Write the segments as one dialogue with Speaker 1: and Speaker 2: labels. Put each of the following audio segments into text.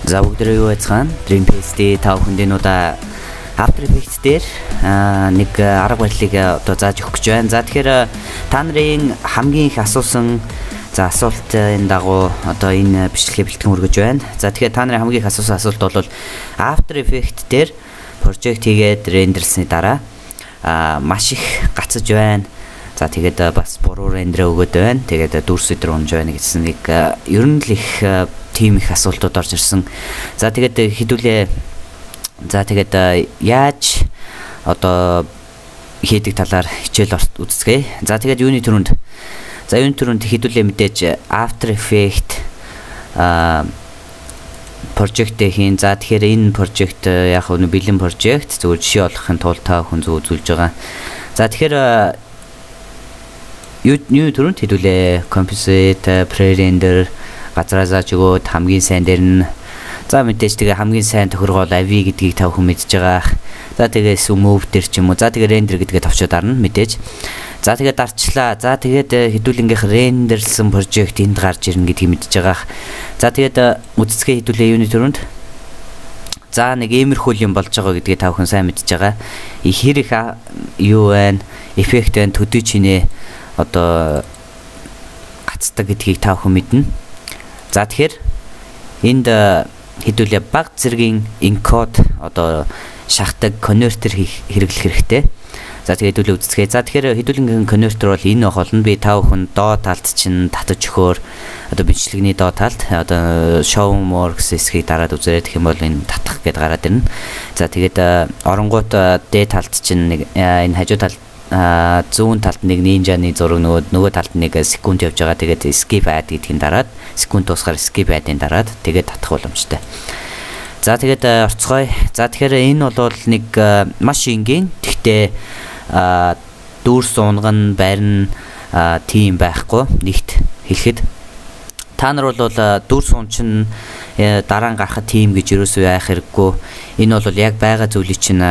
Speaker 1: За бүгдээ юу байцгаана? Dream Paste тав хүндийн удаа After Effects дээр нэг арга барилыг одоо зааж өгөх гэж байна. За тэгэхээр та нарын хамгийн их асуусан асуултын дагуу одоо энэ бичлэгээ бэлтгэн хүргэж байна. За тэгэхээр та нарын хамгийн их асуусан асуулт бол After Effects дээр project хийгээд рендерсны дараа маш их гацж байна. За тэгээд бас буруу рендер өгöd байна. Тэгээд дүрс өдр унж байна гэсэн нэг ер нь л их тийм их асуултууд орж ирсэн. За тэгээд хэдүүлээ. За тэгээд яаж одоо хийдэг талаар хичээл үзцгээе. За тэгээд юуны төрөнд хэдүүлээ мэдээж After Effects project хийн. За тэгэхээр энэ project яг нь бэлэн project зөвхөн жишээ олохын тулд та хүн үзүүлж байгаа. За тэгэхээр юу төрөнд хэдүүлээ composite, pre-render газраа зааж өгөөд хамгийн сайн дээр нь за мэдээж тэгээ хамгийн сайн тохиргол AVI гэдгийг та бүхэн мэдж байгаа. За тэгээс move дээр ч юм уу. За тэгээ render гэдгээ товчоод арна мэдээж. За тэгээ дарчлаа. За тэгээд хэдүүлэнгийнх рендерлсэн project энд гарч ирнэ гэдгийг мэдж байгаа. За тэгээд үздцгээ хэдүүлээ юуны төрөнд. За нэг иймэрхүү юм болж байгаа гэдгийг та бүхэн сайн мэдж байгаа. Их хэрэг юу байна? Эффект байна, төдий чинээ одоо гацдаг гэдгийг та бүхэн мэднэ. За тэгэхээр энд хэдүүлээ баг зэргийн encode одоо шахдаг конвертер хэрэглэх хэрэгтэй. За тэгээд хэдүүлээ үздэсгээ. За тэгэхээр хэдүүлэн конвертер бол энэ болно. Би та бүхэн доо талд чинь татаж өгөхөөр одоо бичлэгний доо талд одоо show more гэсэн хэсгийг дараад үзээрэй гэх юм бол энэ татах гэдээ гараад ирнэ. За тэгээд оронгууд дээд талд чинь нэг энэ хажуу талд зүүн талд нэг ninja-ны зураг нөгөө талд нэг секунд явж байгаа. Тэгээд skip add гэдгийг дараад секунд дуусахаар skip add-ын дараад тэгээд татах боломжтой. За тэгээд орцгоё. За тэгэхээр энэ бол нэг маш энгийн. Гэхдээ дүүрс унган барин тийм байхгүй. Нэгт хэлэхэд та нар бол дүүрс унчин дараа нь гарахад тийм гэж юусоо яах хэрэггүй. Энэ бол яг байгаа зүйлийг чинь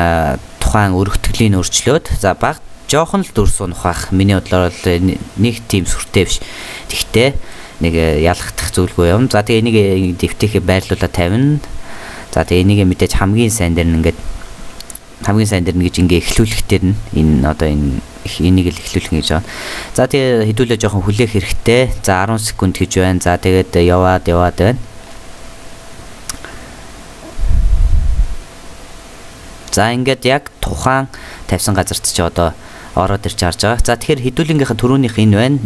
Speaker 1: тухайн өргөтгөлийн өөрчлөөд за баг жоохон л дүрс унах бах. Миний бодлоор бол нэг тийм сүртэй биш. Тэгтээ нэг ялгахдах зүйлгүй юм. За тэгээ энийг дэвтэхээ байрлуулаад тавина. За тэгээ энийг мэдээж хамгийн сайн дээр нь гэж ингээ эхлүүлэхтэй нь энэ одоо энийг л эхлүүлэх гэж байна. За тэгээ хэдүүлээ жоохон хүлээх хэрэгтэй. За 10 секунд гэж байна. За тэгээд яваад байна. За ингээд яг тухайн тавьсан газарт ч одоо ороод ирж харж байгаа. За тэгэхээр хэдүүлэнгийнхэн төрөөнийх энэ байна.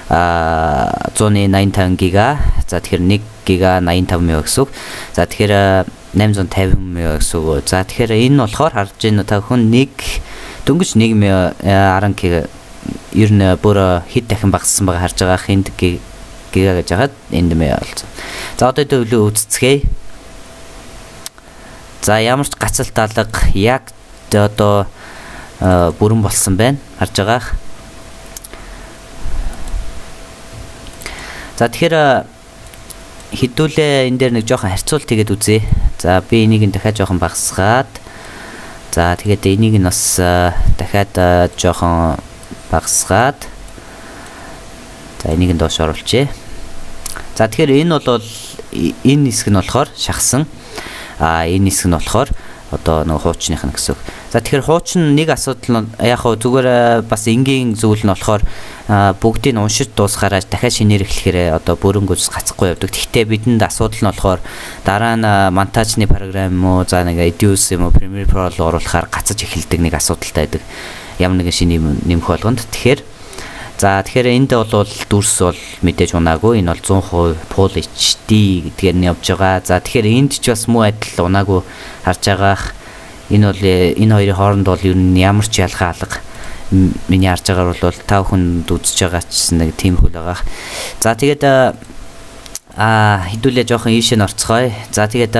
Speaker 1: 185 гига. За тэгэхээр 1 гига 85 мега гэсэн үг. За тэгэхээр 850 мега гэсэн үг. За тэгэхээр энэ болохоор харж байна та бүхэн дөнгөж 1 мега 10 гига ер нь бүр хэд дахин багассан байгаа харж байгаа. Энд гига гэж хагаад энд мега болсон. За одоо төлөө үзцгээе. За ямар ч гацалт алга яг одоо бүрэн болсон байна. Харж байгаа. За тэгэхээр хэдүүлээ энэ дээр нэг жоохон харьцуулт хийгээд үзье. За би энийг нь дахиад жоохон багасгаад за тэгээд энийг нь бас дахиад жоохон багасгаад за энийг нь доош оруулчихъя. За тэгэхээр энэ бол энэ хэсэг нь болохоор шахсан. Энэ хэсэг нь болохоор одоо нэг хуучных нь гэсэн үг. За тэгэхээр хуучин нэг асуудал нь яг хөө зүгээр бас энгийн зүйл нь болохоор бүгдийг уншиж дуусгаараа дахиад шинээр эхлэхээр одоо бүрэн гүйс гацхгүй явдаг. Гэхдээ бидэнд асуудал нь болохоор дараа нь монтажны програм юм уу за нэг Edius юм уу Premiere Pro руу оруулахаар гацаж эхэлдэг нэг асуудалтай байдаг. Ямар нэгэн шинэ нэмэх болгонд. Тэгэхээр энд бол дүрс бол мэдээж унаагүй. Энэ бол 100% Full HD гэдгээр нь явж байгаа. За тэгэхээр энд ч бас муу адил унаагүй харж байгаа. Энэ хоёрын хооронд бол ер нь ямар ч ялгаа алга миний харж байгаагаар бол та бүхэнд үзэж байгаа ч нэг тийм хөл байгаа. За тэгээд хэдүүлээ жоохон ийшээ орцгоё. За тэгээд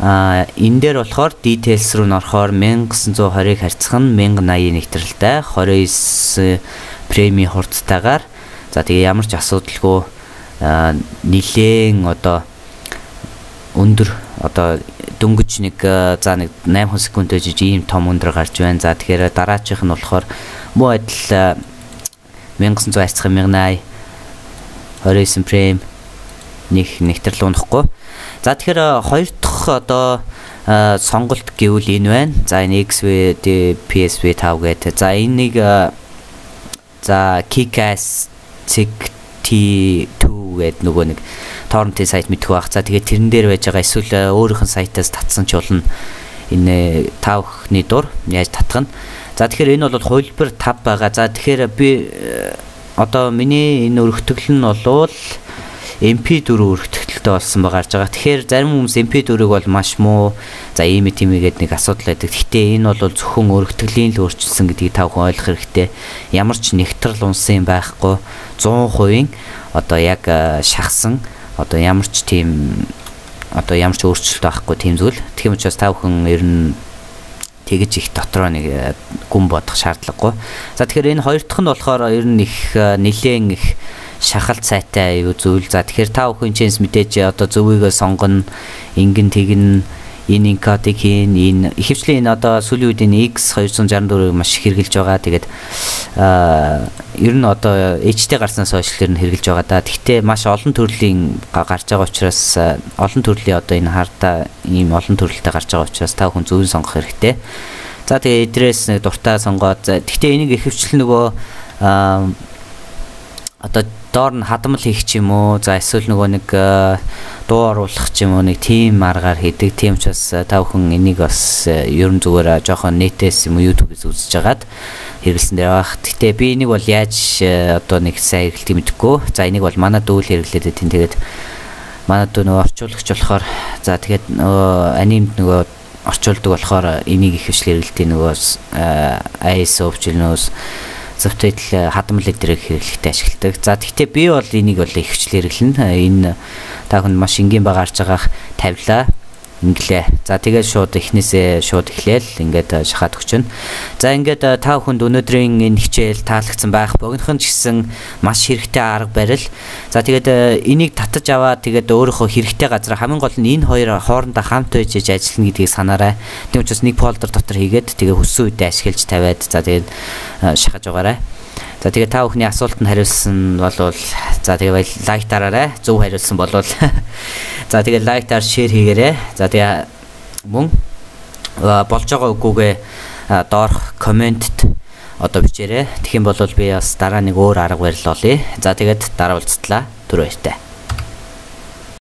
Speaker 1: энэ дээр болохоор details руу н орохоор 1920-ыг харьцах нь 1080 нэгтрэлтэй 29 премиум хурдтайгаар за тэгээ ямар ч асуудалгүй нилээн одоо өндөр одоо дөнгөж нэг за нэг 8 секунд ээж ийм том өндөр гарч байна. За тэгэхээр дараачих нь болохоор муу адил 1900 харьцах 1080 29 прем нэгтрэл унахгүй. За тэгэхээр хоёр дахь одоо сонголт гэвэл энэ байна. За энэ XV PSV 5 гэдэг. За энийг за Kick-Ass T2 гэдэг нөгөө нэг торрентын сайт мэдэх байх. За тэгээд тэрэн дээр байж байгаа эсвэл өөрийнх нь сайтаас татсан ч болно. Энэ 5-ны дур яаж татах нь. За тэгэхээр энэ бол хувилбар 5 байгаа. За тэгэхээр би одоо миний энэ өргөтгөл нь болвол MP4 өргөтгөлтэй болсон байгаа гарч байгаа. Тэгэхээр зарим хүмүүс MP4-ыг бол маш муу за ийм гэдэг нэг асуудал байдаг. Гэхдээ энэ бол зөвхөн өргөтгөлийн л өөрчилсөн гэдгийг та бүхэн ойлгох хэрэгтэй. Ямар ч нэгтрэл унсан байхгүй 100% одоо яг шахсан одоо ямар ч өөрчлөлт байхгүй тийм зүйл. Тийм учраас та бүхэн ер нь тэгэж их дотроо нэг гүн бодох шаардлагагүй. За тэгэхээр энэ хоёр дахь нь болохоор ер нь их нэлээд их шахалт сайтай аюу зүйл. За тэгэхээр та бүхэн чэнс мэдээж одоо зөвийгөө сонгоно, ингэн тэгнэ, энэ инкодыг хийн, энэ ихэвчлэн энэ одоо сүүлийн үед энэ X264-ыг маш их хэрэгжилж байгаа. Тэгээд ер нь одоо HT гарснаас хойш л хэрэгжилж байгаа да. Гэхдээ маш олон төрлийн гарч байгаа учраас олон төрлийн одоо энэ хартаа ийм олон төрөлтэй гарч байгаа учраас та бүхэн зөвөн сонгох хэрэгтэй. За тэгээд эдрээс нэг дуртай сонгоод гэхдээ энийг ихэвчлэн нөгөө одоо доор нь хадмал хийх ч юм уу, за эсвэл нөгөө нэг дуу оруулах ч юм уу нэг тийм аргаар хийдэг. Тийм учраас та бүхэн энийг бас ерөн зүгээр жоохон нэтээс юм уу YouTube-ээс үзэж хагаад хэрэглэсэн дээр байх. Гэтэ би энийг бол яаж одоо нэг сайн хэрэглэдэг мэдэхгүй. За энийг бол манай дүүл хэрэглээд тийм. Тэгээд манай дүү нөгөө орчуулагч болохоор за тэгээд анимд нөгөө орчуулдаг болохоор энийг их хвшил хэрэглэдэг нөгөө ISO өвчлөнөөс subtitle хадмал эдрийг хэрэглэхдээ ашигладаг. За тэгтээ би бол энийг бол их хвшил хэрэглэнэ. Энэ та хүн маш энгийн байгаа харж байгаа тавилаа инглээ. За тэгээд шууд эхнээсээ шууд эхлээл ингээд шахаад өгчнө. За ингээд та бүхэнд өнөөдрийн энэ хичээл таалагдсан байх. Богинохон ч гэсэн маш хэрэгтэй арга барил. За тэгээд энийг татаж аваад тэгээд өөрийнхөө хэрэгтэй газар хамгийн гол нь энэ хоёр хоорондоо хамт байж ажиллана гэдгийг санаарай. Тийм учраас нэг фолдер дотор хийгээд тэгээд хүссэн үедээ ашиглаж тавиад за тэгээд шахаж байгаарай. За тэгээд та бүхний асуултанд хариулсан болвол за тэгээд лайк дараарай. Зөв хариулсан болвол за тэгээд лайктаар шеэр хийгээрэй. За тэгээд мөн болж байгаа үгүйгээ доорх комментт одоо бичээрэй. Тэгэх юм бол би бас дараа нэг өөр арга барил олъё. За тэгээд дараа уулзтлаа. Түр баяртай.